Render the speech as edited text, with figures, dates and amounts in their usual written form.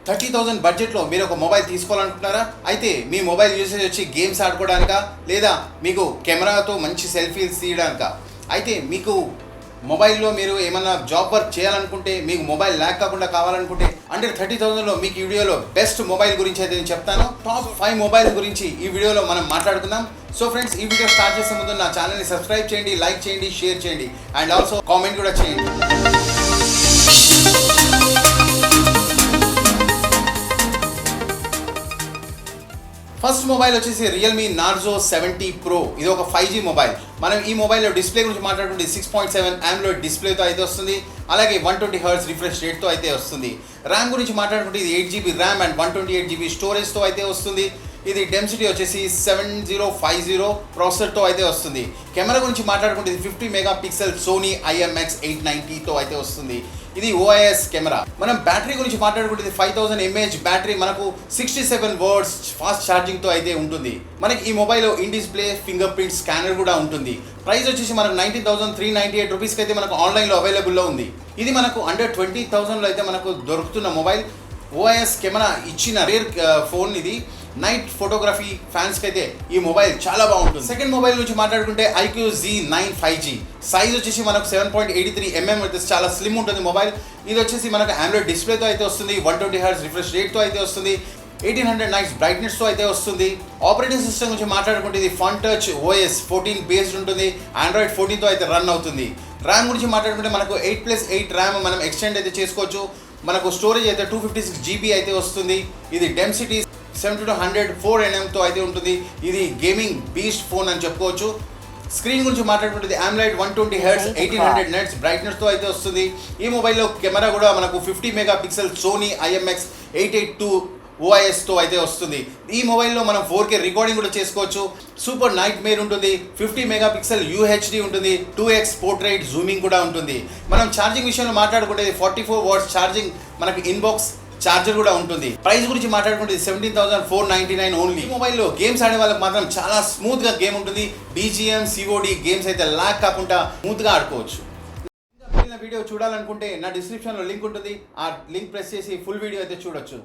30,000 బడ్జెట్లో మీరు ఒక మొబైల్ తీసుకోవాలనుకుంటున్నారా? అయితే మీ మొబైల్ యూసేజ్ వచ్చి గేమ్స్ ఆడుకోవడానికా, లేదా మీకు కెమెరాతో మంచి సెల్ఫీస్ తీయడానికా? అయితే మీకు మొబైల్లో మీరు ఏమన్నా జాబ్ వర్క్ చేయాలనుకుంటే, మీకు మొబైల్ ల్యాక్ కాకుండా కావాలనుకుంటే, అండర్ 30,000లో మీకు ఈ వీడియోలో బెస్ట్ మొబైల్ గురించి అయితే నేను చెప్తాను. టాప్ 5 మొబైల్ గురించి ఈ వీడియోలో మనం మాట్లాడుకుందాం. సో ఫ్రెండ్స్, ఈ వీడియో స్టార్ట్ చేసే ముందు నా ఛానల్ని సబ్స్క్రైబ్ చేయండి, లైక్ చేయండి, షేర్ చేయండి అండ్ ఆల్సో కామెంట్ కూడా చేయండి. ఫస్ట్ మొబైల్ వచ్చేసి రియల్మీ నార్జో 70 Pro. ఇది ఒక 5G మొబైల్. మనం ఈ మొబైల్లో డిస్ప్లే గురించి మాట్లాడుకుంటే 6.7 AMOLED డిస్ప్లేతో అయితే వస్తుంది. అలాగే 120 Hz రిఫ్రెష్ రేట్తో అయితే వస్తుంది. ర్యామ్ గురించి మాట్లాడుకుంటే ఇది 8GB ర్యామ్ అండ్ 128GB స్టోరేజ్తో అయితే వస్తుంది. ఇది డెన్సిటీ వచ్చేసి 7050 ప్రాసెసర్తో అయితే వస్తుంది. కెమెరా గురించి మాట్లాడుకుంటే ఇది 50 మెగాపిక్సెల్ సోనీ IMX890తో అయితే వస్తుంది. ఇది OIS కెమెరా. మనం బ్యాటరీ గురించి మాట్లాడుకుంటే 5000 mAh బ్యాటరీ, మనకు 67 వాట్స్ ఫాస్ట్ ఛార్జింగ్తో అయితే ఉంటుంది. మనకి ఈ మొబైల్లో in display finger print scanner కూడా ఉంటుంది. ప్రైస్ వచ్చేసి మనకు 19,398 రూపీస్కి అయితే మనకు ఆన్లైన్లో అవైలబుల్లో ఉంది. ఇది మనకు అండర్ 20,000లో అయితే మనకు దొరుకుతున్న మొబైల్. OIS కెమెరా ఇచ్చిన రేర్ ఫోన్ ఇది. నైట్ ఫోటోగ్రఫీ ఫ్యాన్స్కి అయితే ఈ మొబైల్ చాలా బాగుంటుంది. సెకండ్ మొబైల్ గురించి మాట్లాడుకుంటే iQOO Z9 5G. సైజ్ వచ్చేసి మనకు 7.83 mm అయితే చాలా స్లిమ్ ఉంటుంది మొబైల్. ఇది వచ్చేసి మనకు AMOLED డిస్ప్లేతో అయితే వస్తుంది. 120 Hz రిఫ్రెష్ రేట్తో అయితే వస్తుంది. 1800 నైట్స్ బ్రైట్నెస్తో అయితే వస్తుంది. ఆపరేటింగ్ సిస్టమ్ గురించి మాట్లాడుకుంటే ఇది FunTouch OS 14 బేస్డ్ ఉంటుంది. Android 14తో అయితే రన్ అవుతుంది. ర్యామ్ గురించి మాట్లాడుకుంటే మనకు 8+8 ర్యామ్ మనం ఎక్స్టెండ్ అయితే చేసుకోవచ్చు. మనకు స్టోరేజ్ అయితే 256GB అయితే వస్తుంది. ఇది డెన్సిటీ 70-100 4nmతో అయితే ఉంటుంది. ఇది గేమింగ్ బీస్ట్ ఫోన్ అని చెప్పుకోవచ్చు. స్క్రీన్ గురించి మాట్లాడుకుంటే AMOLED 120 Hz 1800 నైట్స్ బ్రైట్నెస్తో అయితే వస్తుంది. ఈ మొబైల్లో కెమెరా కూడా మనకు 50 మెగాపిక్సెల్ సోనీ IMX882 OISతో అయితే వస్తుంది. ఈ మొబైల్లో మనం 4K రికార్డింగ్ కూడా చేసుకోవచ్చు. సూపర్ నైట్ మేర్ ఉంటుంది. 50 మెగాపిక్సెల్ UHD ఉంటుంది. 2x పోర్ట్రైట్ జూమింగ్ కూడా ఉంటుంది. మనం ఛార్జింగ్ విషయంలో మాట్లాడుకుంటే 44 వాట్స్ ఛార్జింగ్ మనకు ఇన్బాక్స్ చార్జర్ కూడా ఉంటుంది. ప్రైస్ గురించి మాట్లాడుకుంటే 17,499 ఓన్లీ. ఈ మొబైల్లో గేమ్స్ ఆడే వాళ్ళకి మాత్రం చాలా స్మూత్గా గేమ్ ఉంటుంది. BGM COD గేమ్స్ అయితే ల్యాగ్ కాకుండా స్మూత్గా ఆడుకోవచ్చు. ఇంకా వీడియో చూడాలనుకుంటే నా డిస్క్రిప్షన్లో లింక్ ఉంటుంది. ఆ లింక్ ప్రెస్ చేసి ఫుల్ వీడియో అయితే చూడొచ్చు.